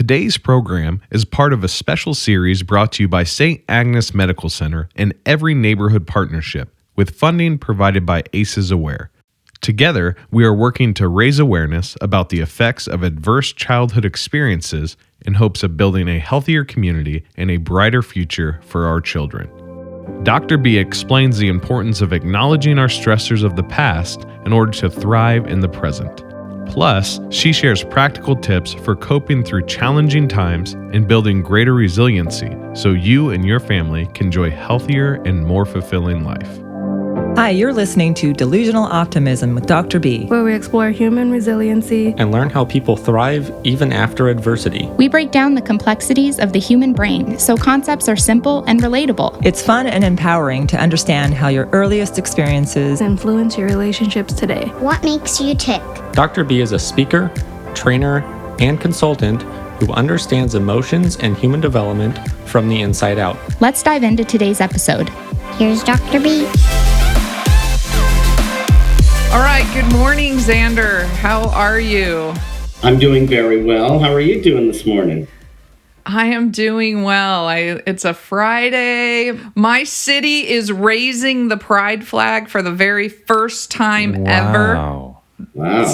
Today's program is part of a special series brought to you by St. Agnes Medical Center and Every Neighborhood Partnership, with funding provided by ACEs Aware. Together, we are working to raise awareness about the effects of adverse childhood experiences in hopes of building a healthier community and a brighter future for our children. Dr. B explains the importance of acknowledging our stressors of the past in order to thrive in the present. Plus, she shares practical tips for coping through challenging times and building greater resiliency so you and your family can enjoy healthier and more fulfilling life. Hi, you're listening to Delusional Optimism with Dr. B, where we explore human resiliency and learn how people thrive even after adversity. We break down the complexities of the human brain so concepts are simple and relatable. It's fun and empowering to understand how your earliest experiences influence your relationships today. What makes you tick? Dr. B is a speaker, trainer, and consultant who understands emotions and human development from the inside out. Let's dive into today's episode. Here's Dr. B. All right, good morning, Zander. How are you? I'm doing very well. How are you doing this morning? I am doing well. It's a Friday. My city is raising the pride flag for the very first time ever. Wow.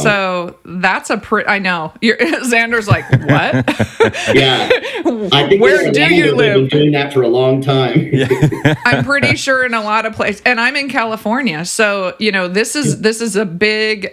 So that's I know. Xander's like, what? Yeah. I think where do you live? They've been doing that for a long time. I'm pretty sure in a lot of places. And I'm in California. So, this is a big,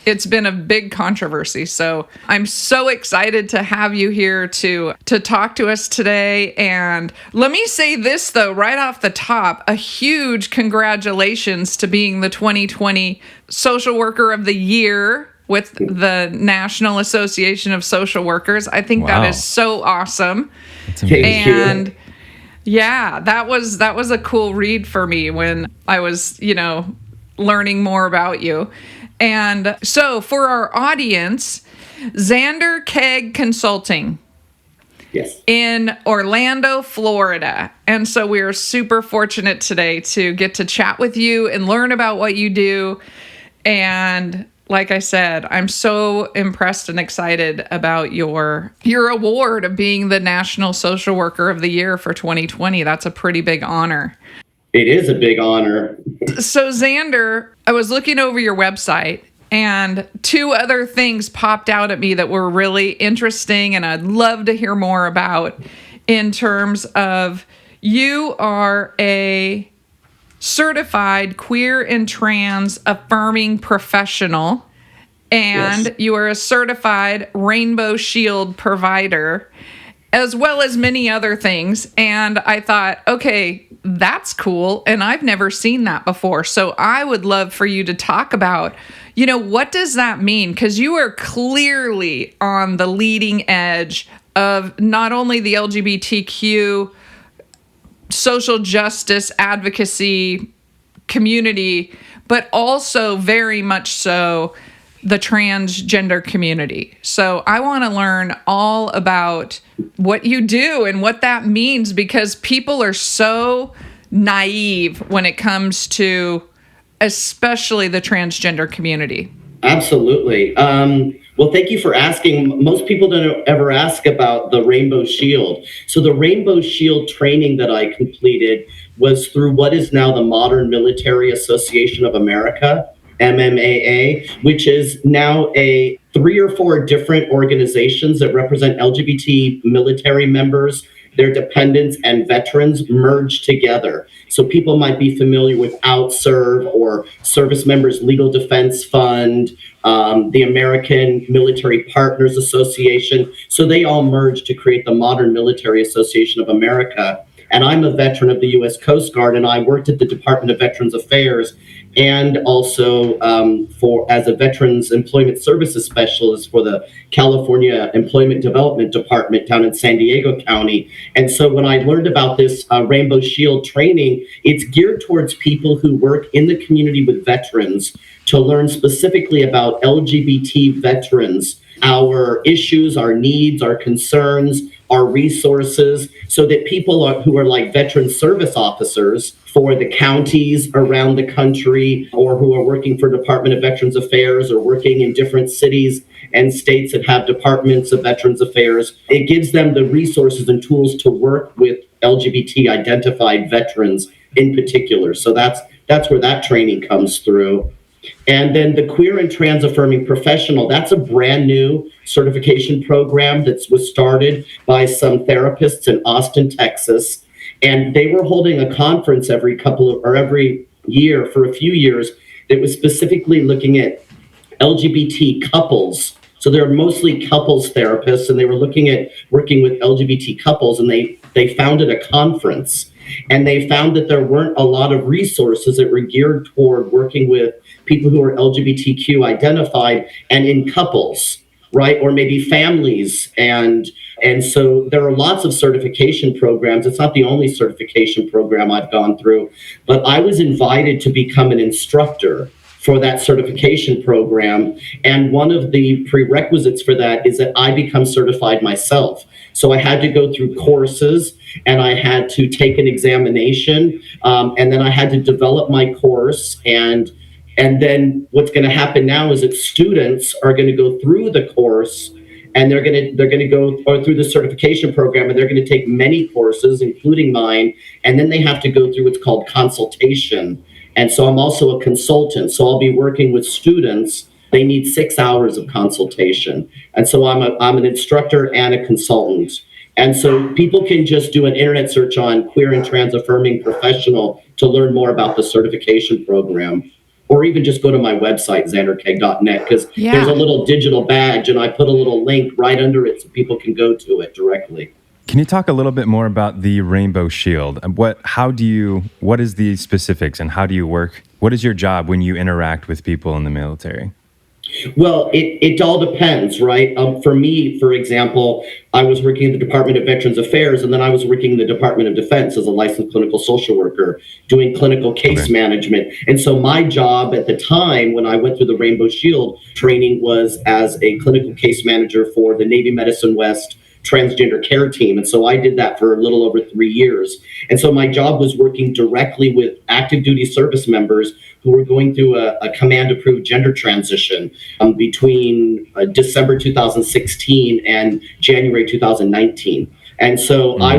it's been a big controversy. So I'm so excited to have you here to talk to us today. And let me say this, though, right off the top, a huge congratulations to being the 2020 Social Worker of the Year with the National Association of Social Workers. I think that is so awesome. That's amazing. And yeah, that was a cool read for me when I was, learning more about you. And so for our audience, Zander Keig Consulting. Yes. In Orlando, Florida. And so we are super fortunate today to get to chat with you and learn about what you do. And like I said, I'm so impressed and excited about your award of being the National Social Worker of the Year for 2020. That's a pretty big honor. It is a big honor. So Zander, I was looking over your website and two other things popped out at me that were really interesting and I'd love to hear more about in terms of you are a certified queer and trans affirming professional and you are a certified Rainbow Shield provider as well as many other things. And I thought, okay, that's cool. And I've never seen that before. So I would love for you to talk about, what does that mean? Because you are clearly on the leading edge of not only the LGBTQ social justice advocacy community, but also very much so the transgender community. So I want to learn all about what you do and what that means because people are so naive when it comes to especially the transgender community. Absolutely. Well, thank you for asking. Most people don't ever ask about the Rainbow Shield. So the Rainbow Shield training that I completed was through what is now the Modern Military Association of America, MMAA, which is now 3 or 4 different organizations that represent LGBT military members, their dependents, and veterans merged together. So people might be familiar with OutServe or Service Members Legal Defense Fund, the American Military Partners Association. So they all merged to create the Modern Military Association of America. And I'm a veteran of the U.S. Coast Guard, and I worked at the Department of Veterans Affairs and also as a Veterans Employment Services Specialist for the California Employment Development Department down in San Diego County. And so when I learned about this Rainbow Shield training, it's geared towards people who work in the community with veterans to learn specifically about LGBT veterans, our issues, our needs, our concerns, our resources, so that people who are like veteran service officers for the counties around the country or who are working for Department of Veterans Affairs or working in different cities and states that have departments of Veterans Affairs. It gives them the resources and tools to work with LGBT identified veterans in particular. So that's where that training comes through. And then the Queer and Trans Affirming Professional, that's a brand new certification program that was started by some therapists in Austin, Texas. And they were holding a conference every year for a few years that was specifically looking at LGBT couples. So they're mostly couples therapists, and they were looking at working with LGBT couples, and they founded a conference. And they found that there weren't a lot of resources that were geared toward working with people who are LGBTQ identified and in couples, right? Or maybe families. And so there are lots of certification programs. It's not the only certification program I've gone through, but I was invited to become an instructor for that certification program. And one of the prerequisites for that is that I become certified myself. So I had to go through courses, and I had to take an examination, and then I had to develop my course. And then what's going to happen now is that students are going to go through the course, and they're going to go through the certification program, and they're going to take many courses, including mine, and then they have to go through what's called consultation. And so I'm also a consultant. So I'll be working with students. They need 6 hours of consultation. And so I'm an instructor and a consultant. And so people can just do an internet search on Queer and Trans Affirming Professional to learn more about the certification program. Or even just go to my website, zanderkeig.net, because there's a little digital badge, and I put a little link right under it so people can go to it directly. Can you talk a little bit more about the Rainbow Shield? What is the specifics, and how do you work? What is your job when you interact with people in the military? Well, it all depends, right? For me, for example, I was working in the Department of Veterans Affairs, and then I was working in the Department of Defense as a licensed clinical social worker, doing clinical case management. And so my job at the time when I went through the Rainbow Shield training was as a clinical case manager for the Navy Medicine West transgender care team. And so I did that for a little over 3 years. And so my job was working directly with active duty service members who were going through a command approved gender transition between December 2016 and January 2019. And so I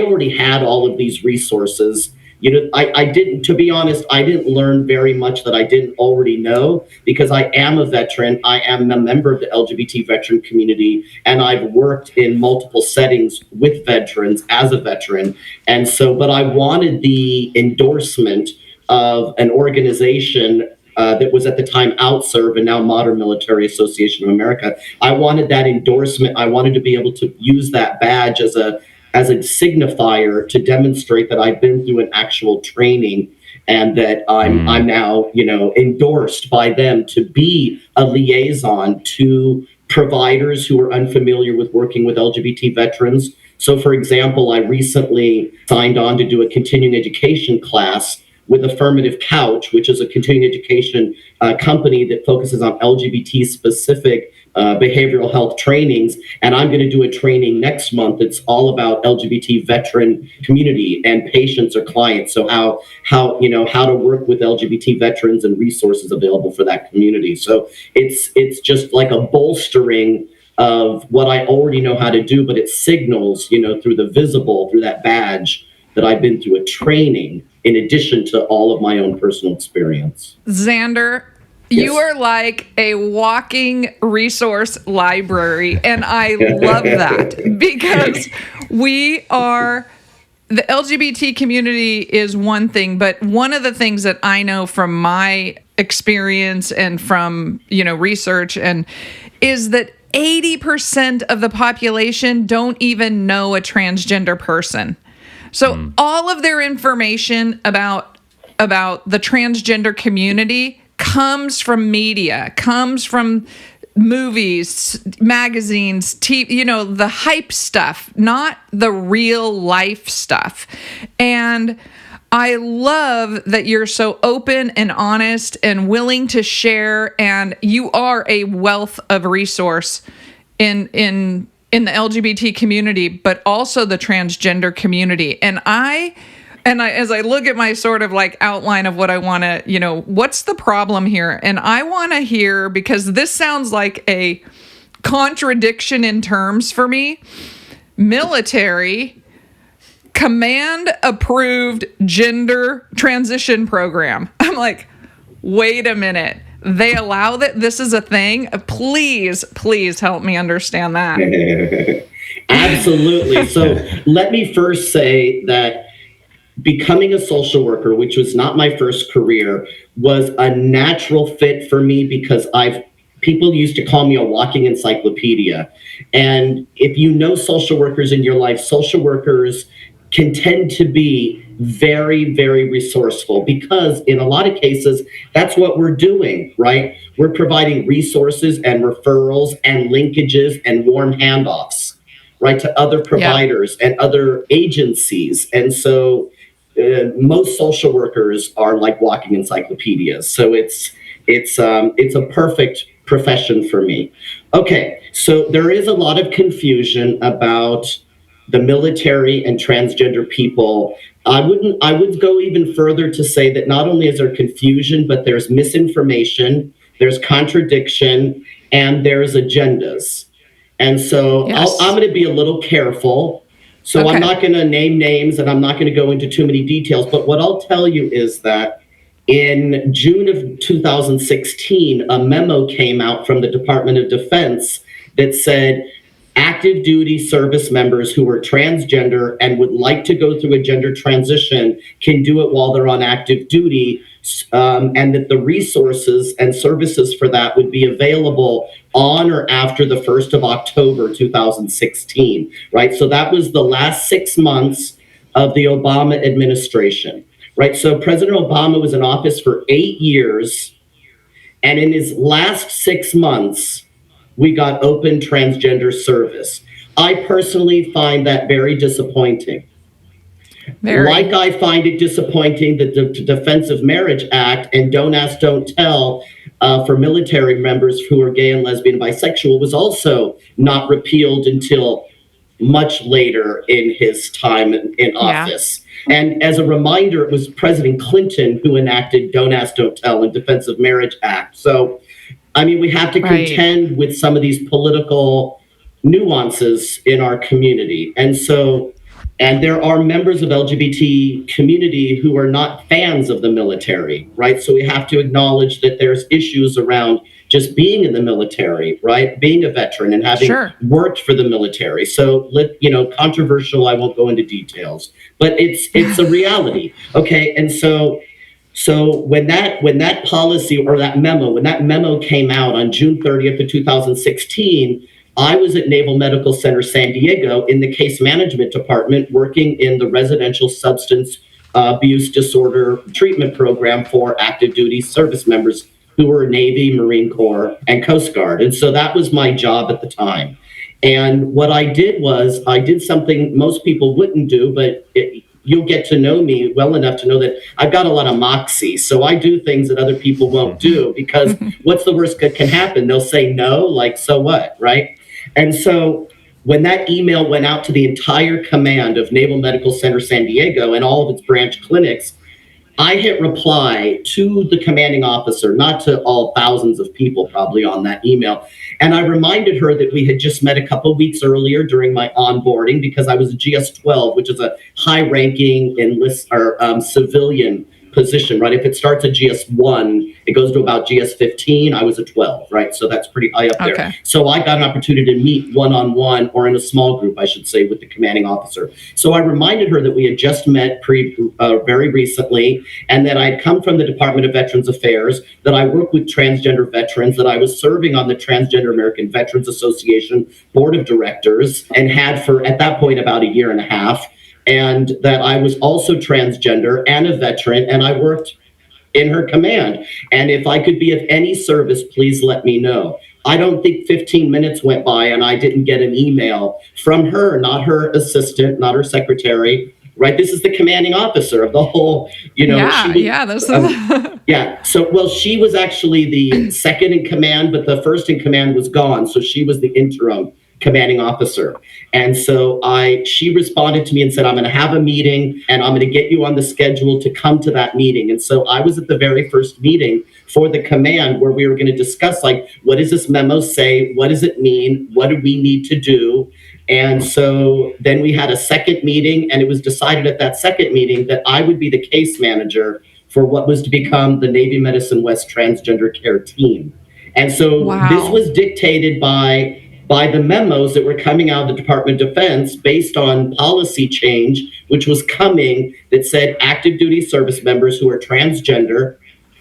already had all of these resources. You know, I didn't, to be honest, I didn't learn very much that I didn't already know, because I am a veteran. I am a member of the LGBT veteran community, and I've worked in multiple settings with veterans as a veteran. And so, but I wanted the endorsement of an organization that was at the time OutServe and now Modern Military Association of America. I wanted that endorsement. I wanted to be able to use that badge as a signifier to demonstrate that I've been through an actual training, and that I'm now, endorsed by them to be a liaison to providers who are unfamiliar with working with LGBT veterans. So, for example, I recently signed on to do a continuing education class with Affirmative Couch, which is a continuing education company that focuses on LGBT specific behavioral health trainings. And I'm going to do a training next month that's all about LGBT veteran community and patients or clients. So how to work with LGBT veterans and resources available for that community. So it's just like a bolstering of what I already know how to do, but it signals, through the visible, through that badge, that I've been through a training in addition to all of my own personal experience. Zander, you are like a walking resource library, and I love that, because the LGBT community is one thing, but one of the things that I know from my experience and from, research is that 80% of the population don't even know a transgender person. So all of their information about the transgender community comes from media, comes from movies, magazines, TV, the hype stuff, not the real life stuff. And I love that you're so open and honest and willing to share, and you are a wealth of resource in the LGBT community, but also the transgender community. And I And as I look at my sort of like outline of what I want to, what's the problem here? And I want to hear, because this sounds like a contradiction in terms for me, military command approved gender transition program. I'm like, wait a minute. They allow that this is a thing? Please help me understand that. Absolutely. So let me first say that becoming a social worker, which was not my first career, was a natural fit for me because people used to call me a walking encyclopedia. And if you know social workers in your life, social workers can tend to be very, very resourceful because in a lot of cases, that's what we're doing, right? We're providing resources and referrals and linkages and warm handoffs, right, to other providers and other agencies. And so most social workers are like walking encyclopedias. So it's a perfect profession for me. Okay, so there is a lot of confusion about the military and transgender people. I would go even further to say that not only is there confusion, but there's misinformation, there's contradiction, and there's agendas. And so I'm going to be a little careful. So I'm not going to name names and I'm not going to go into too many details. But what I'll tell you is that in June of 2016, a memo came out from the Department of Defense that said active duty service members who are transgender and would like to go through a gender transition can do it while they're on active duty, and that the resources and services for that would be available on or after the 1st of October 2016, right? So that was the last 6 months of the Obama administration, right? So President Obama was in office for 8 years, and in his last 6 months, we got open transgender service. I personally find that very disappointing. Like I find it disappointing that the Defense of Marriage Act and Don't Ask, Don't Tell for military members who are gay and lesbian and bisexual was also not repealed until much later in his time in office. And as a reminder, it was President Clinton who enacted Don't Ask, Don't Tell and Defense of Marriage Act. So I mean, we have to contend with some of these political nuances in our community. And there are members of LGBT community who are not fans of the military, right? So we have to acknowledge that there's issues around just being in the military, right? Being a veteran and having worked for the military. So controversial, I won't go into details, but it's a reality. Okay. And so when that policy or that memo came out on June 30th of 2016, I was at Naval Medical Center San Diego in the case management department working in the residential substance abuse disorder treatment program for active duty service members who were Navy, Marine Corps, and Coast Guard. And so that was my job at the time. And what I did was I did something most people wouldn't do, but you'll get to know me well enough to know that I've got a lot of moxie. So I do things that other people won't do because what's the worst that can happen? They'll say no, like, so what, right? And so when that email went out to the entire command of Naval Medical Center San Diego and all of its branch clinics, I hit reply to the commanding officer, not to all thousands of people probably on that email. And I reminded her that we had just met a couple of weeks earlier during my onboarding because I was a GS-12, which is a high-ranking civilian position, right? If it starts at GS-1, it goes to about GS-15. I was a 12, right? So that's pretty high up there. So I got an opportunity to meet one-on-one or in a small group, I should say, with the commanding officer. So I reminded her that we had just met very recently and that I had come from the Department of Veterans Affairs, that I work with transgender veterans, that I was serving on the Transgender American Veterans Association Board of Directors and had for, at that point, about a year and a half, and that I was also transgender and a veteran, and I worked in her command. And if I could be of any service, please let me know. I don't think 15 minutes went by and I didn't get an email from her, not her assistant, not her secretary, right? This is the commanding officer of the whole, So, well, she was actually the second in command, but the first in command was gone. So she was the interim commanding officer. And so she responded to me and said, I'm going to have a meeting and I'm going to get you on the schedule to come to that meeting. And so I was at the very first meeting for the command where we were going to discuss, like, what does this memo say? What does it mean? What do we need to do? And so then we had a second meeting, and it was decided at that second meeting that I would be the case manager for what was to become the Navy Medicine West Transgender Care Team. And so This was dictated by the memos that were coming out of the Department of Defense based on policy change, which was coming, that said active duty service members who are transgender,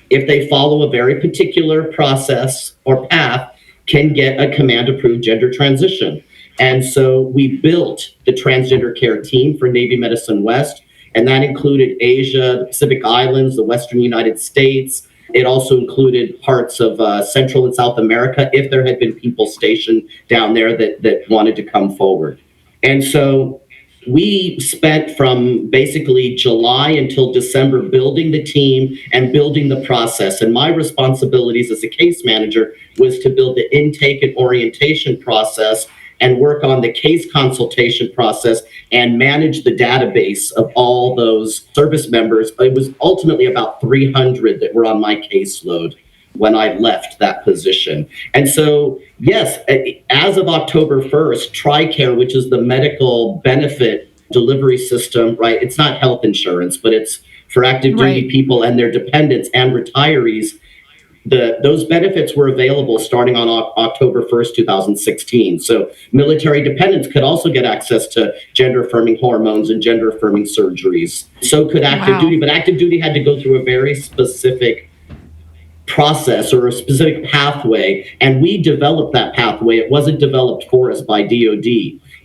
if they follow a very particular process or path, can get a command-approved gender transition. And so we built the transgender care team for Navy Medicine West, and that included Asia, the Pacific Islands, the Western United States. It also included parts of Central and South America if there had been people stationed down there that wanted to come forward. And so we spent from basically July until December building the team and building the process. And my responsibilities as a case manager was to build the intake and orientation process and work on the case consultation process and manage the database of all those service members. It was ultimately about 300 that were on my caseload when I left that position. And so, yes, as of October 1st, TRICARE, which is the medical benefit delivery system, right? It's not health insurance, but it's for active duty people and their dependents and retirees. Those benefits were available starting on October 1st, 2016. So military dependents could also get access to gender-affirming hormones and gender-affirming surgeries. So could active duty, but active duty had to go through a very specific process or a specific pathway, and we developed that pathway. It wasn't developed for us by DoD.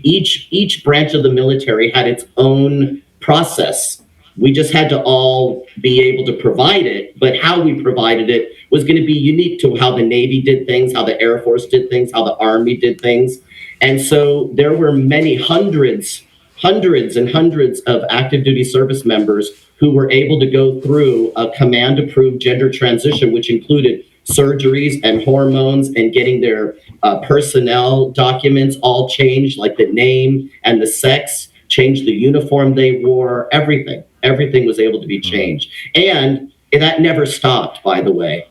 Each branch of the military had its own process. We just had to all be able to provide it, but how we provided it was going to be unique to how the Navy did things, how the Air Force did things, how the Army did things. And so there were many hundreds and hundreds of active duty service members who were able to go through a command-approved gender transition, which included surgeries and hormones and getting their personnel documents all changed, like the name and the sex, changed the uniform they wore, everything. Everything was able to be changed. And that never stopped, by the way.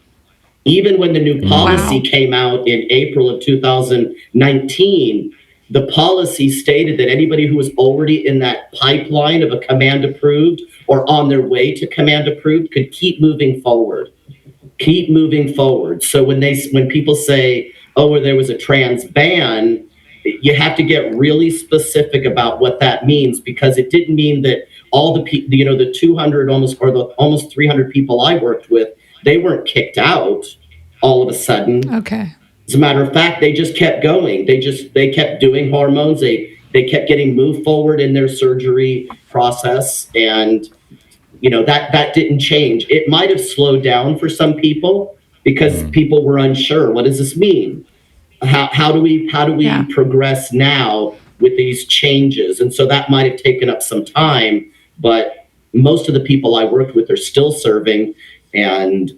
Even when the new policy came out in April of 2019, the policy stated that anybody who was already in that pipeline of a command approved or on their way to command approved could keep moving forward. Keep moving forward. So when people say, oh, well, there was a trans ban, you have to get really specific about what that means, because it didn't mean that all the people, the 200 almost 300 people I worked with, they weren't kicked out all of a sudden. Okay. As a matter of fact, they just kept going. They kept doing hormones. They kept getting moved forward in their surgery process, and that didn't change. It might have slowed down for some people because people were unsure. What does this mean? How do we progress now with these changes? And so that might have taken up some time, but most of the people I worked with are still serving and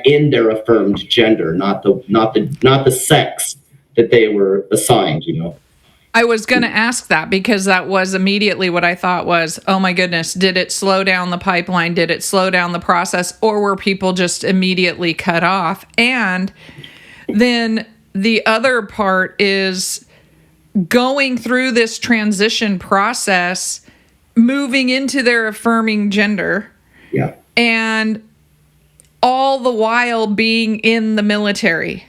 in their affirmed gender, not the sex that they were assigned. I was going to ask that, because that was immediately what I thought was, oh my goodness, did it slow down the pipeline? Did it slow down the process? Or were people just immediately cut off? And then the other part is going through this transition process, moving into their affirming gender. Yeah. And all the while being in the military.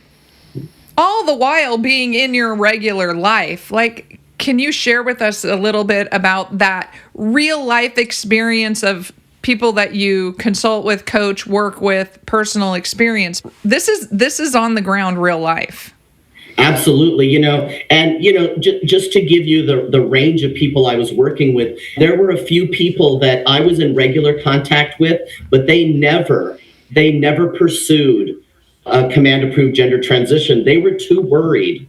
All the while being in your regular life. Like, can you share with us a little bit about that real life experience of people that you consult with, coach, work with, personal experience? This is on the ground real life. Absolutely, just to give you the range of people I was working with, there were a few people that I was in regular contact with, but they never pursued a command-approved gender transition. They were too worried.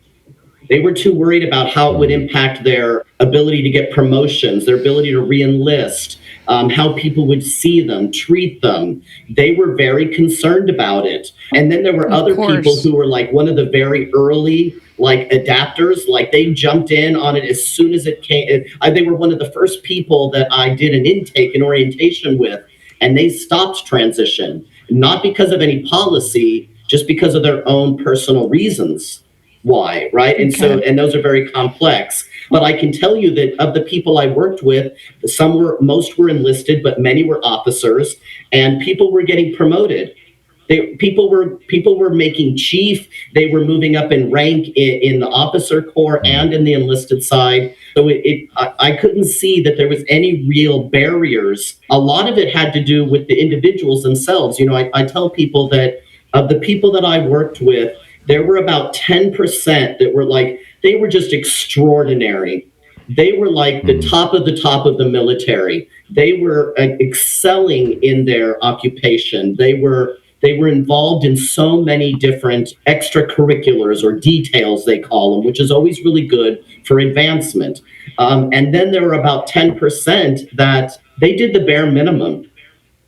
They were too worried about how it would impact their ability to get promotions, their ability to re-enlist, how people would see them, treat them. They were very concerned about it. And then there were other people who were like one of the very early like adapters, like they jumped in on it as soon as it came. They were one of the first people that I did an intake and orientation with, and they stopped transition, not because of any policy, just because of their own personal reasons why, right? And so, and those are very complex. But I can tell you that of the people I worked with, most were enlisted, but many were officers, and people were getting promoted. People were making chief. They were moving up in rank in the officer corps and in the enlisted side. So I couldn't see that there was any real barriers. A lot of it had to do with the individuals themselves. You know, I tell people that of the people that I worked with, there were about 10% that were like, they were just extraordinary. They were like the top of the military. They were excelling in their occupation. They were involved in so many different extracurriculars or details, they call them, which is always really good for advancement. And then there were about 10% that they did the bare minimum.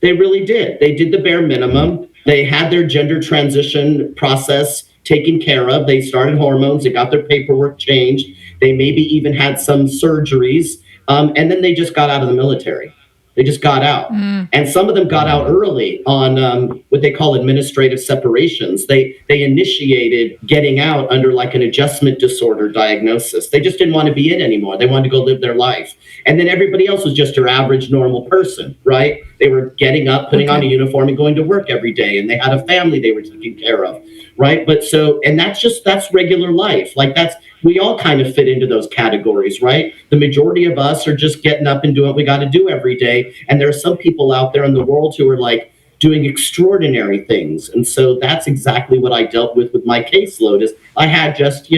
They really did. They did the bare minimum. They had their gender transition process taken care of. They started hormones. They got their paperwork changed. They maybe even had some surgeries. And then they just got out of the military. They just got out. And some of them got out early on what they call administrative separations. They initiated getting out under like an adjustment disorder diagnosis. They just didn't want to be in anymore. They wanted to go live their life. And then everybody else was just your average normal person, right? They were getting up, putting on a uniform and going to work every day. And they had a family they were taking care of, right? But so, and that's regular life. Like we all kind of fit into those categories, right? The majority of us are just getting up and doing what we got to do every day. And there are some people out there in the world who are like doing extraordinary things. And so that's exactly what I dealt with my caseload is I had just,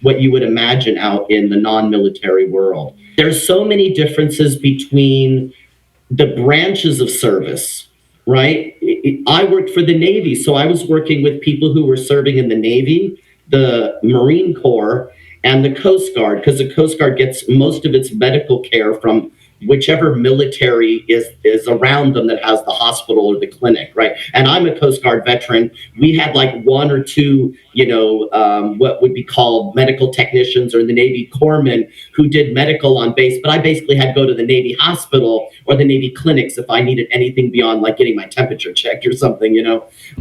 what you would imagine out in the non-military world. There's so many differences between the branches of service, right? I worked for the Navy, so I was working with people who were serving in the Navy, the Marine Corps, and the Coast Guard, because the Coast Guard gets most of its medical care from whichever military is around them that has the hospital or the clinic, right? And I'm a Coast Guard veteran. We had like one or two, what would be called medical technicians or the Navy corpsmen who did medical on base, but I basically had to go to the Navy hospital or the Navy clinics if I needed anything beyond like getting my temperature checked or something,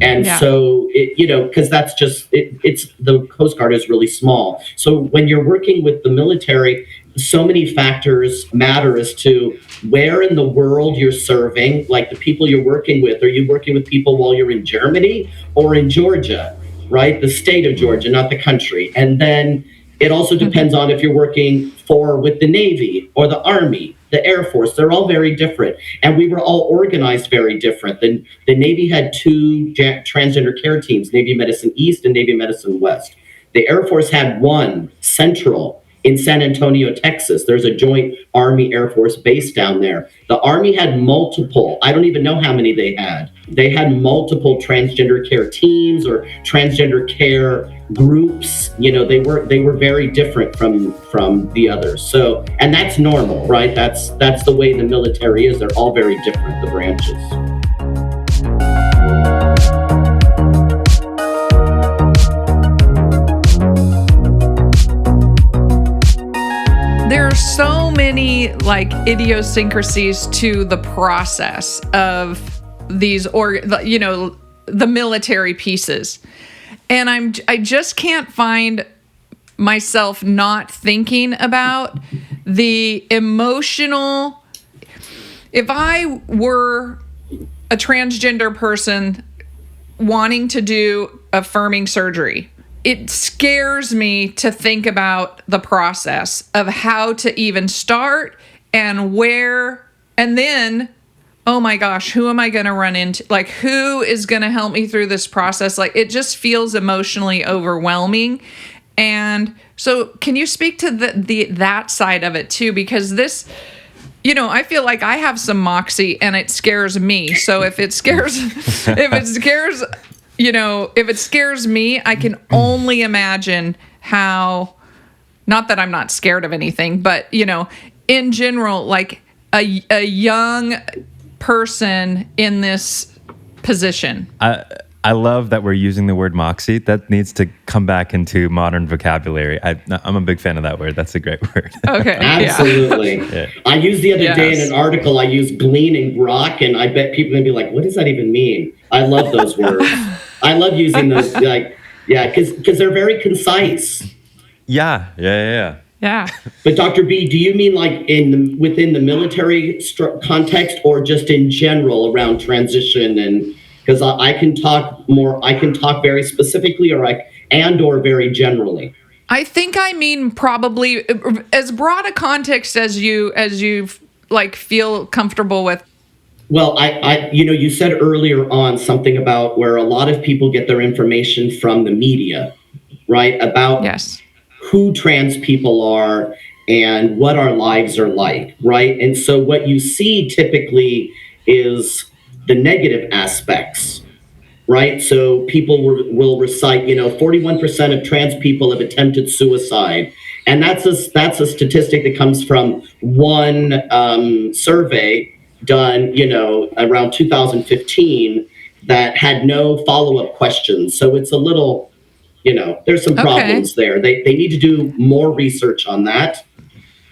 And so, because that's just, it's the Coast Guard is really small. So when you're working with the military, so many factors matter as to where in the world you're serving, like the people you're working with. Are you working with people while you're in Germany or in Georgia, right? The state of Georgia, not the country. And then it also depends on if you're working with the Navy or the Army, the Air Force. They're all very different. And we were all organized very different. The Navy had two transgender care teams, Navy Medicine East and Navy Medicine West. The Air Force had one central in San Antonio, Texas. There's a joint Army Air Force base down there. The Army had multiple, I don't even know how many they had. They had multiple transgender care teams or transgender care groups. They were very different from the others. So, and that's normal, right? That's the way the military is. They're all very different, the branches. There are so many like idiosyncrasies to the process of these, the military pieces. And I just can't find myself not thinking about the emotional. If I were a transgender person wanting to do affirming surgery, it scares me to think about the process of how to even start and where, and then, oh my gosh, who am I going to run into? Like, who is going to help me through this process? Like, it just feels emotionally overwhelming. And so can you speak to that side of it too? Because this, I feel like I have some moxie and it scares me. So if it scares me, I can only imagine how not that I'm not scared of anything, but, in general, like a young person in this position. I love that we're using the word moxie. That needs to come back into modern vocabulary. I'm a big fan of that word. That's a great word. Okay. Absolutely. Yeah. I used the other day in an article, I used glean and grok, and I bet people are going to be like, what does that even mean? I love those words. I love using those, because they're very concise. Yeah. Yeah. But Dr. B, do you mean like within the military context, or just in general around transition? And because I can talk very specifically, or very generally. I think I mean probably as broad a context as you like feel comfortable with. Well, you said earlier on something about where a lot of people get their information from the media, right? About who trans people are and what our lives are like, right? And so what you see typically is the negative aspects, right? So people will recite, 41% of trans people have attempted suicide. And that's a statistic that comes from one survey done, around 2015 that had no follow-up questions. So it's a little, there's some problems there. They need to do more research on that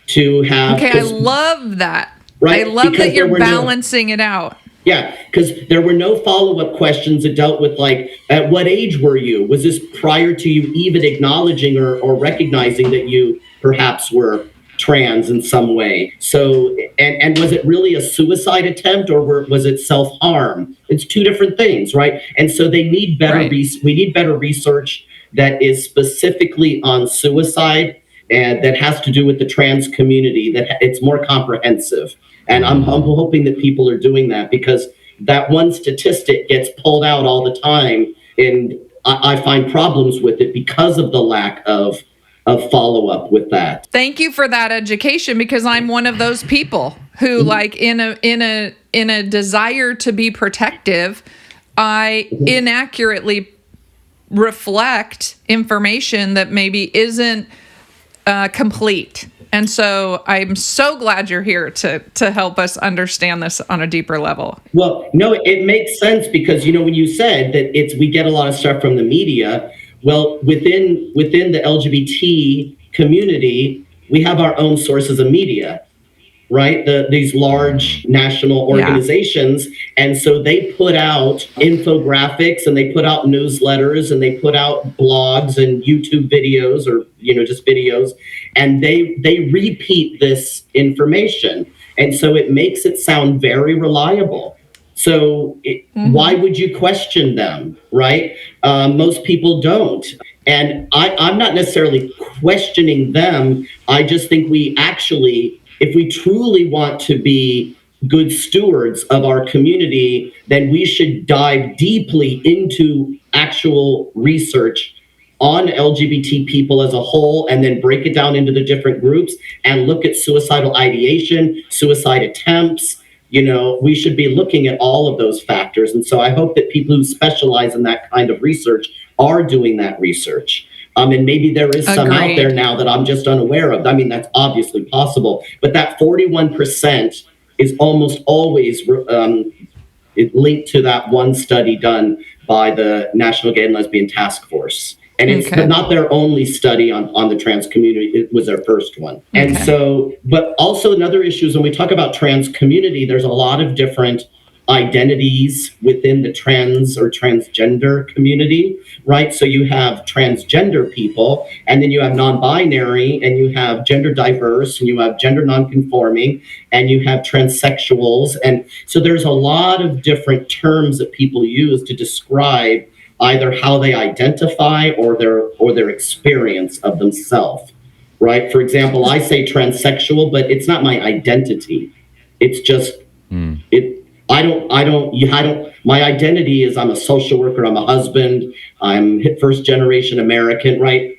to have. Okay, I love that. Right? I love because that you're balancing it out. Yeah, because there were no follow-up questions that dealt with, like, at what age were you? Was this prior to you even acknowledging or recognizing that you perhaps were trans in some way? So, and was it really a suicide attempt, or was it self-harm? It's two different things, right? And so they need better. We need better research that is specifically on suicide and that has to do with the trans community. That it's more comprehensive. And I'm hoping that people are doing that, because that one statistic gets pulled out all the time, and I find problems with it because of the lack of follow-up with that. Thank you for that education, because I'm one of those people who, like, in a desire to be protective, I inaccurately reflect information that maybe isn't complete. And so I'm so glad you're here to help us understand this on a deeper level. Well, no, it makes sense, because, when you said that we get a lot of stuff from the media, well, within the LGBT community, we have our own sources of media, right? These large national organizations. And so they put out infographics, and they put out newsletters, and they put out blogs and YouTube videos, or, just videos. And they repeat this information. And so it makes it sound very reliable. So why would you question them, right? Most people don't. And I'm not necessarily questioning them. I just think if we truly want to be good stewards of our community, then we should dive deeply into actual research on LGBT people as a whole, and then break it down into the different groups and look at suicidal ideation, suicide attempts. We should be looking at all of those factors. And so I hope that people who specialize in that kind of research are doing that research. And maybe there is some out there now that I'm just unaware of. I mean, that's obviously possible. But that 41% is almost always linked to that one study done by the National Gay and Lesbian Task Force. And it's not their only study on the trans community. It was their first one. And so, but also another issue is when we talk about trans community, there's a lot of different identities within the trans or transgender community, right? So you have transgender people, and then you have non-binary, and you have gender diverse, and you have gender non-conforming, and you have transsexuals. And so there's a lot of different terms that people use to describe either how they identify or their experience of themselves, right? For example, I say transsexual, but it's not my identity. It's just my identity is I'm a social worker, I'm a husband, I'm first generation American, right?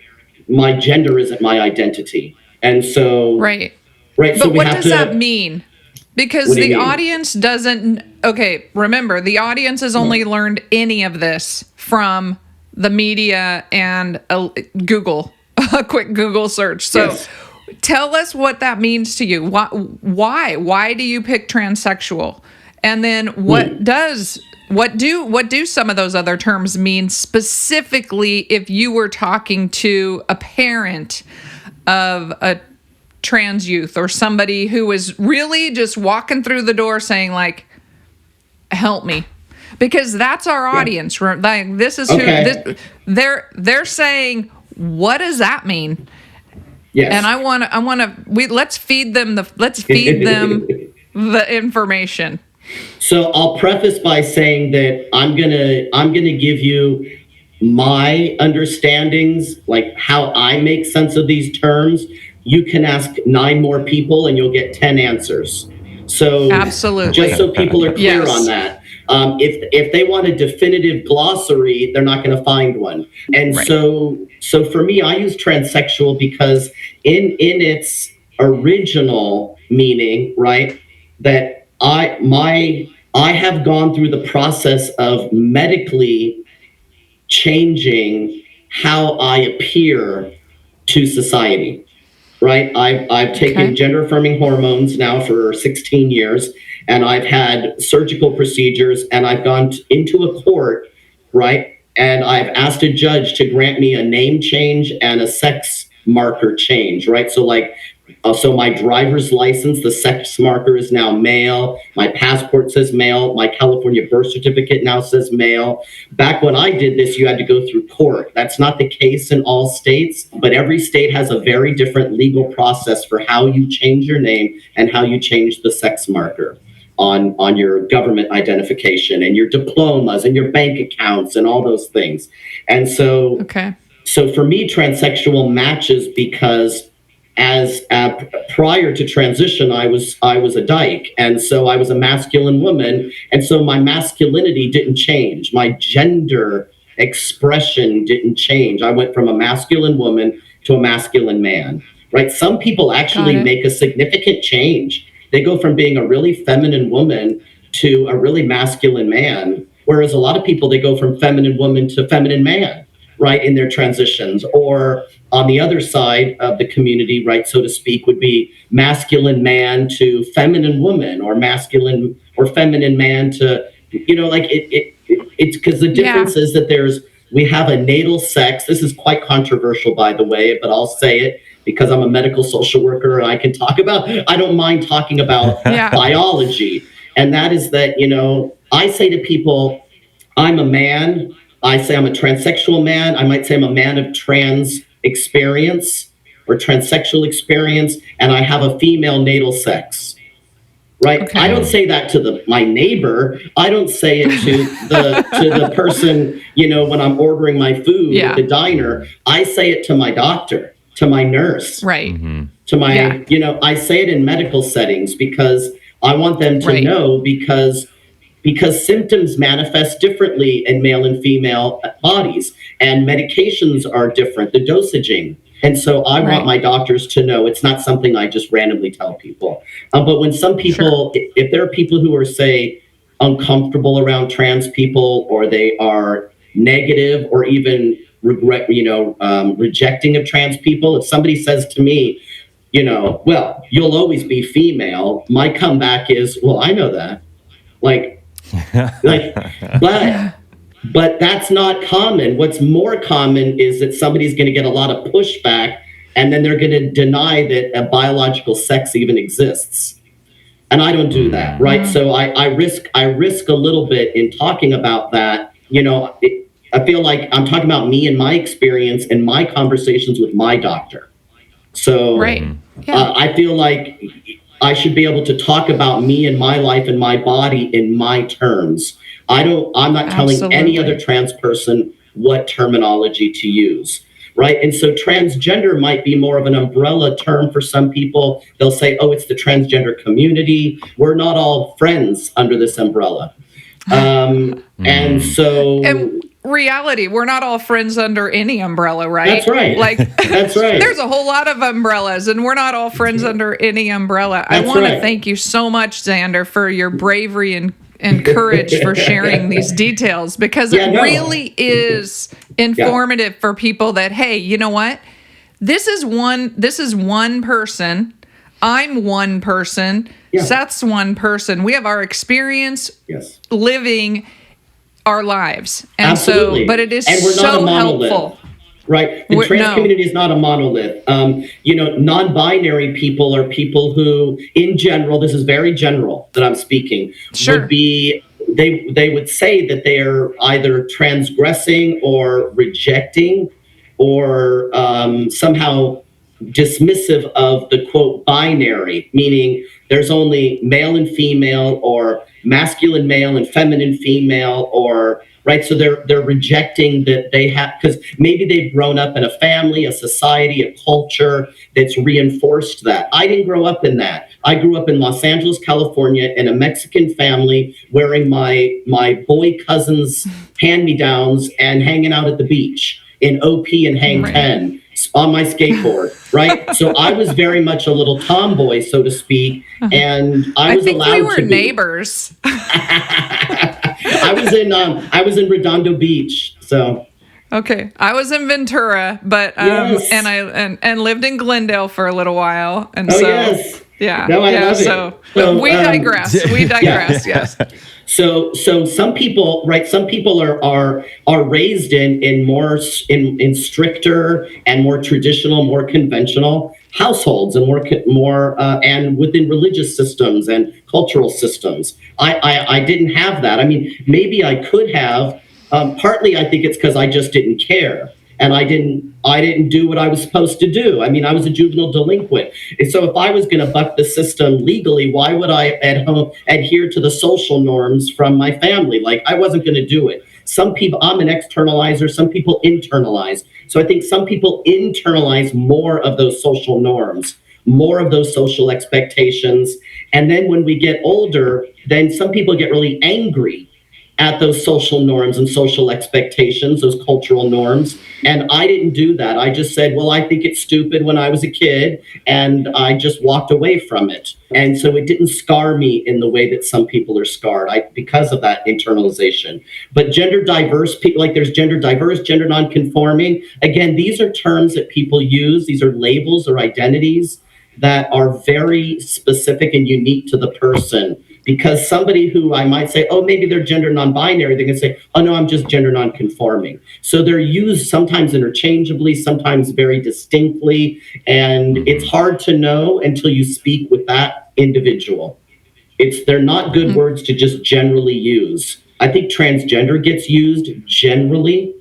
My gender isn't my identity. And so Right. But so what does that mean? Because the audience doesn't, remember, the audience has only learned any of this from the media and Google. a quick Google search. So Yes. tell us what that means to you. Why do you pick transsexual? And then what do some of those other terms mean specifically if you were talking to a parent of a trans youth or somebody who was really just walking through the door saying like, help me? Because that's our audience. Like, this is who they're saying, what does that mean? Yes. And let's feed them the information. So I'll preface by saying that I'm gonna give you my understandings, like how I make sense of these terms. You can ask 9 more people and you'll get 10 answers. So absolutely, just so people are clear yes. on that. If they want a definitive glossary, they're not going to find one. And right. so for me, I use transsexual because in its original meaning, right, that I have gone through the process of medically changing how I appear to society. Right. I've taken gender affirming hormones now for 16 years, and I've had surgical procedures, and I've gone into a court, right? And I've asked a judge to grant me a name change and a sex marker change, right? So so my driver's license, the sex marker is now male. My passport says male. My California birth certificate now says male. Back when I did this, you had to go through court. That's not the case in all states, but every state has a very different legal process for how you change your name and how you change the sex marker on your government identification and your diplomas and your bank accounts and all those things. And so, so for me, transsexual matches because as prior to transition, I was a dyke, and so I was a masculine woman, and so my masculinity didn't change. My gender expression didn't change. I went from a masculine woman to a masculine man. Right? Some people actually make a significant change. They go from being a really feminine woman to a really masculine man, whereas a lot of people, they go from feminine woman to feminine man. Right, in their transitions. Or on the other side of the community, right, so to speak, would be masculine man to feminine woman, or masculine or feminine man to, like it's because the difference is that we have a natal sex. This is quite controversial, by the way, but I'll say it because I'm a medical social worker and I don't mind talking about biology. And that is that, I say to people, I'm a man. I say I'm a transsexual man. I might say I'm a man of trans experience or transsexual experience, and I have a female natal sex. Right? Okay. I don't say that to my neighbor. I don't say it to the person, when I'm ordering my food at the diner. I say it to my doctor, to my nurse, right? To my, I say it in medical settings because I want them to know because symptoms manifest differently in male and female bodies, and medications are different, the dosaging. And so I want my doctors to know it's not something I just randomly tell people. But when some people, if there are people who are, say, uncomfortable around trans people, or they are negative or even rejecting of trans people, if somebody says to me, well, you'll always be female, my comeback is, well, I know that. But that's not common. What's more common is that somebody's going to get a lot of pushback, and then they're going to deny that a biological sex even exists. And I don't do that, right? So I risk a little bit in talking about that. I feel like I'm talking about me and my experience and my conversations with my doctor. So I feel like I should be able to talk about me and my life and my body in my terms. I'm not telling any other trans person what terminology to use, right? And so transgender might be more of an umbrella term for some people. They'll say, oh, it's the transgender community. We're not all friends under this umbrella. And so... And reality, we're not all friends under any umbrella, right? That's right. That's right. There's a whole lot of umbrellas, and we're not all friends under any umbrella. I want to thank you so much, Zander, for your bravery and courage for sharing these details, because it really is informative for people that, hey, you know what? this is one person. I'm one person. Yeah. Seth's one person. We have our experience Yes. living our lives. And Absolutely. so, but it is and we're not so a monolith, helpful. right? The trans community is not a monolith. Non-binary people are people who, in general, this is very general that I'm speaking, Sure. would be, they would say that they are either transgressing or rejecting or somehow dismissive of the quote binary, meaning there's only male and female or masculine male and feminine female, or right. So they're rejecting that they have, because maybe they've grown up in a family, a society, a culture that's reinforced that. I didn't grow up in that. I grew up in Los Angeles, California, in a Mexican family, wearing my boy cousin's hand-me-downs and hanging out at the beach in OP and Hang 10 on my skateboard, right? So I was very much a little tomboy, so to speak, and I was allowed to be. We were neighbors. I was in Redondo Beach, so. Okay, I was in Ventura, but Yes. and lived in Glendale for a little while, and Oh, so yes. yeah, No, I love it. So So, we digress. We digress. Yes. So some people, right? Some people are raised in stricter and more traditional, more conventional households, and more and within religious systems and cultural systems. I didn't have that. I mean, maybe I could have. Partly, I think it's because I just didn't care. And I didn't do what I was supposed to do. I mean, I was a juvenile delinquent. And so if I was going to buck the system legally, why would I at home adhere to the social norms from my family? Like, I wasn't going to do it. Some people, I'm an externalizer, some people internalize. So I think some people internalize more of those social norms, more of those social expectations. And then when we get older, then some people get really angry at those social norms and social expectations, those cultural norms. And I didn't do that. I just said, well, I think it's stupid when I was a kid, and I just walked away from it. And so it didn't scar me in the way that some people are scarred because of that internalization. But gender diverse people, like there's gender diverse, gender nonconforming. Again, these are terms that people use. These are labels or identities that are very specific and unique to the person. Because somebody who I might say, oh, maybe they're gender non-binary, they're going to say, oh, no, I'm just gender non-conforming. So they're used sometimes interchangeably, sometimes very distinctly. And it's hard to know until you speak with that individual. They're not good words to just generally use. I think transgender gets used generally,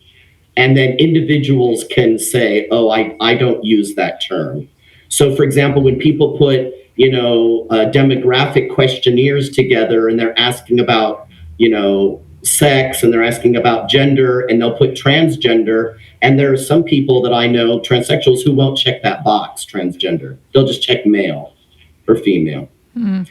and then individuals can say, oh, I don't use that term. So, for example, when people put demographic questionnaires together and they're asking about, sex, and they're asking about gender, and they'll put transgender. And there are some people that I know, transsexuals, who won't check that box, transgender. They'll just check male or female.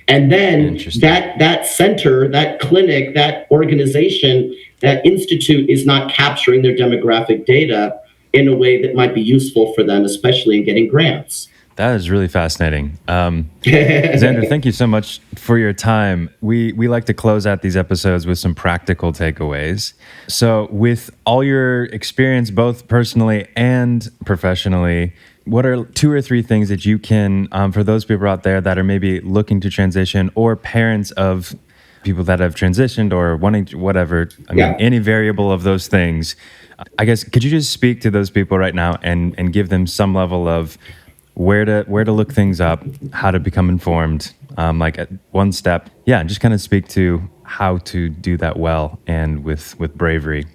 And then that center, that clinic, that organization, that institute is not capturing their demographic data in a way that might be useful for them, especially in getting grants. That is really fascinating. Zander, thank you so much for your time. We like to close out these episodes with some practical takeaways. So with all your experience, both personally and professionally, what are 2 or 3 things that you can, for those people out there that are maybe looking to transition, or parents of people that have transitioned or wanting to, whatever, any variable of those things, I guess, could you just speak to those people right now and give them some level of where to look things up, how to become informed, like at one step. Yeah, just kind of speak to how to do that well and with bravery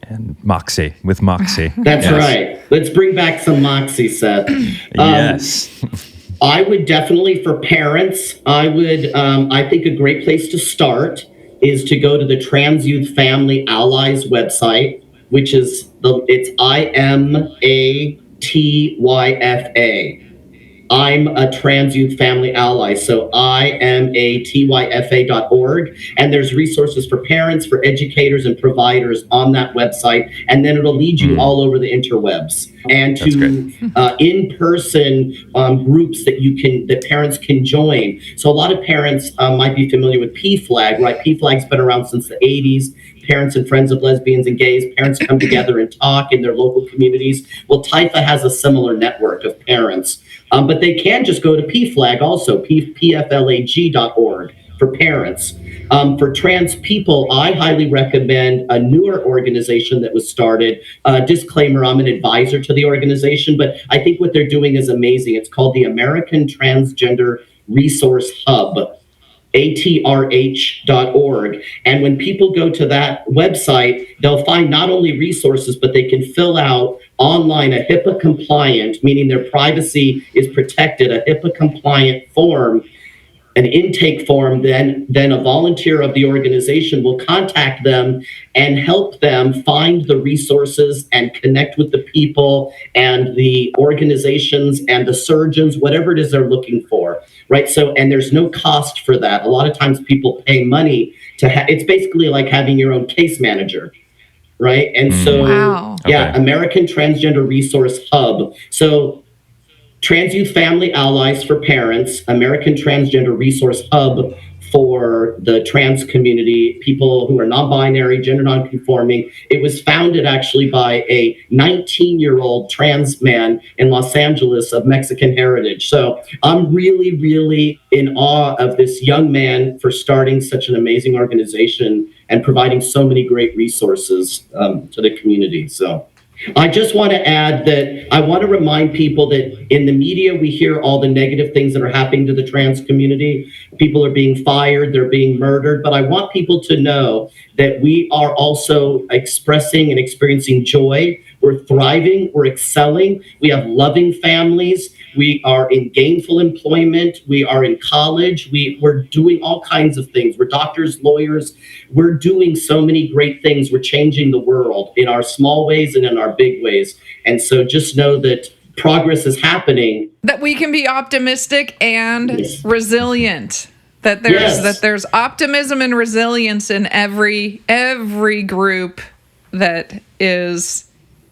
and moxie, with moxie. That's right. Let's bring back some moxie, Seth. Yes. I would definitely, for parents, I think a great place to start is to go to the Trans Youth Family Allies website, which is it's IMATYFA. I'm a trans youth family ally. So IMATYFA.org. And there's resources for parents, for educators, and providers on that website. And then it'll lead you all over the interwebs and to in-person groups that parents can join. So a lot of parents might be familiar with PFLAG, right? PFLAG's been around since the 80s. Parents and Friends of Lesbians and Gays, parents come together and talk in their local communities. Well, TIFA has a similar network of parents, but they can just go to PFLAG also, pflag.org for parents. For trans people, I highly recommend a newer organization that was started. Disclaimer, I'm an advisor to the organization, but I think what they're doing is amazing. It's called the American Transgender Resource Hub, atrh.org. And when people go to that website, they'll find not only resources, but they can fill out online a HIPAA compliant, meaning their privacy is protected, a HIPAA compliant form, an intake form. Then a volunteer of the organization will contact them and help them find the resources and connect with the people and the organizations and the surgeons, whatever it is they're looking for, right? So, and there's no cost for that. A lot of times people pay money to it's basically like having your own case manager, right? And so, American Transgender Resource Hub. So Trans Youth Family Allies for parents, American Transgender Resource Hub for the trans community, people who are non-binary, gender non-conforming. It was founded actually by a 19-year-old trans man in Los Angeles of Mexican heritage. So I'm really, really in awe of this young man for starting such an amazing organization and providing so many great resources to the community. So I just want to add that I want to remind people that in the media, we hear all the negative things that are happening to the trans community. People are being fired, they're being murdered. But I want people to know that we are also expressing and experiencing joy. We're thriving, we're excelling. We have loving families. We are in gainful employment. We are in college. We're doing all kinds of things. We're doctors, lawyers. We're doing so many great things. We're changing the world in our small ways and in our big ways. And so just know that progress is happening. That we can be optimistic and resilient. That there's optimism and resilience in every group that is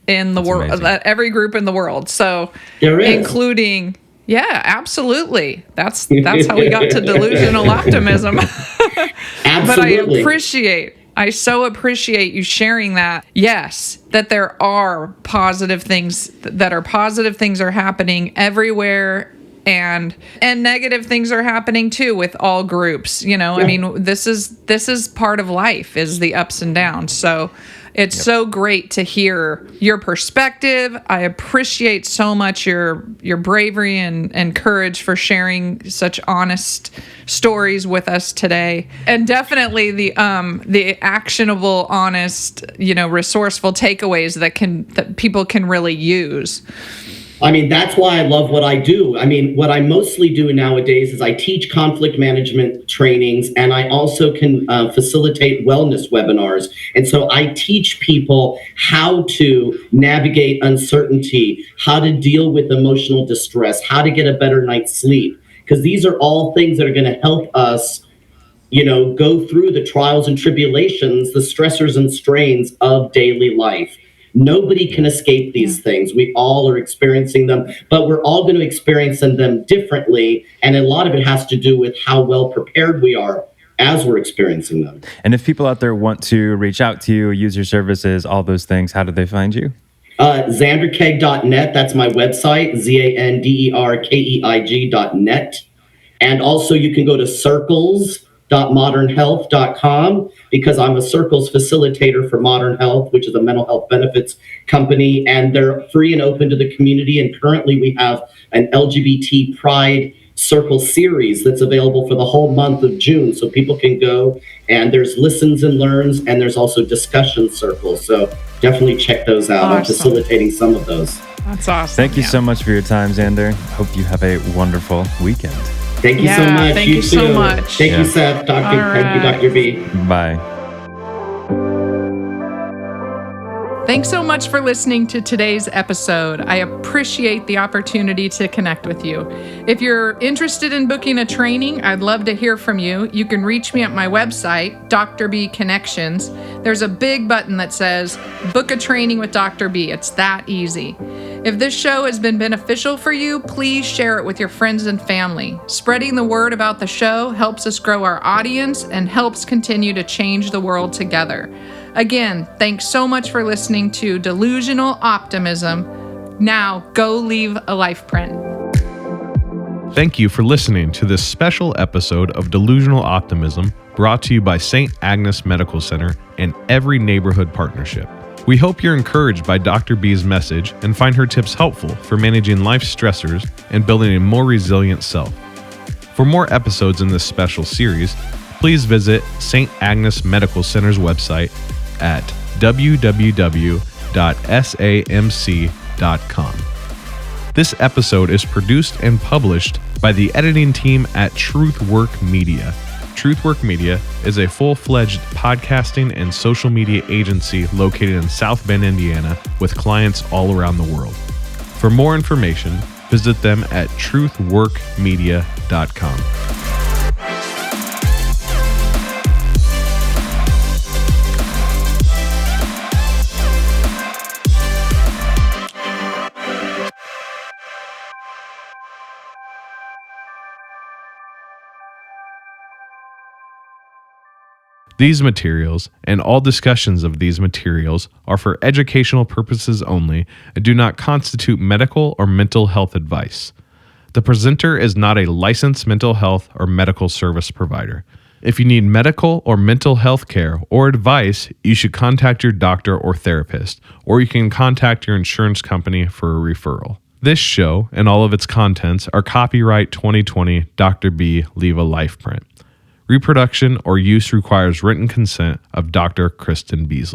in the world, every group in the world. So including, absolutely. That's how we got to delusional optimism. Absolutely. But I so appreciate you sharing that. Yes, that there are positive things are happening everywhere. And negative things are happening too with all groups. I mean, this is part of life, is the ups and downs. So it's so great to hear your perspective. I appreciate so much your bravery and courage for sharing such honest stories with us today. And definitely the actionable, honest, resourceful takeaways that people can really use. I mean, that's why I love what I do. I mean, what I mostly do nowadays is I teach conflict management trainings, and I also can facilitate wellness webinars. And so I teach people how to navigate uncertainty, how to deal with emotional distress, how to get a better night's sleep, because these are all things that are going to help us, go through the trials and tribulations, the stressors and strains of daily life. Nobody can escape these things. We all are experiencing them, but we're all going to experience them differently. And a lot of it has to do with how well prepared we are as we're experiencing them. And if people out there want to reach out to you, use your services, all those things, how do they find you? ZanderKeig.net. That's my website, ZanderKeig.net. And also you can go to circles.modernhealth.com, because I'm a Circles facilitator for Modern Health, which is a mental health benefits company, and they're free and open to the community. And currently we have an LGBT Pride Circle series that's available for the whole month of June. So people can go, and there's listens and learns, and there's also discussion circles. So definitely check those out. Awesome. I'm facilitating some of those. That's awesome. Thank you so much for your time, Zander. Hope you have a wonderful weekend. Thank you so much. Thank you so much. Thank you, Seth. Thank you, Dr. B. Bye. Thanks so much for listening to today's episode. I appreciate the opportunity to connect with you. If you're interested in booking a training, I'd love to hear from you. You can reach me at my website, Dr. B Connections. There's a big button that says, book a training with Dr. B. It's that easy. If this show has been beneficial for you, please share it with your friends and family. Spreading the word about the show helps us grow our audience and helps continue to change the world together. Again, thanks so much for listening to Delusional Optimism. Now, go leave a life print. Thank you for listening to this special episode of Delusional Optimism, brought to you by St. Agnes Medical Center and Every Neighborhood Partnership. We hope you're encouraged by Dr. B's message and find her tips helpful for managing life's stressors and building a more resilient self. For more episodes in this special series, please visit St. Agnes Medical Center's website at www.samc.com. This episode is produced and published by the editing team at Truthwork Media. Truthwork Media is a full-fledged podcasting and social media agency located in South Bend, Indiana, with clients all around the world. For more information, visit them at truthworkmedia.com. These materials and all discussions of these materials are for educational purposes only and do not constitute medical or mental health advice. The presenter is not a licensed mental health or medical service provider. If you need medical or mental health care or advice, you should contact your doctor or therapist, or you can contact your insurance company for a referral. This show and all of its contents are copyright 2020 Dr. B Leave a Life print. Reproduction or use requires written consent of Dr. Kristen Beasley.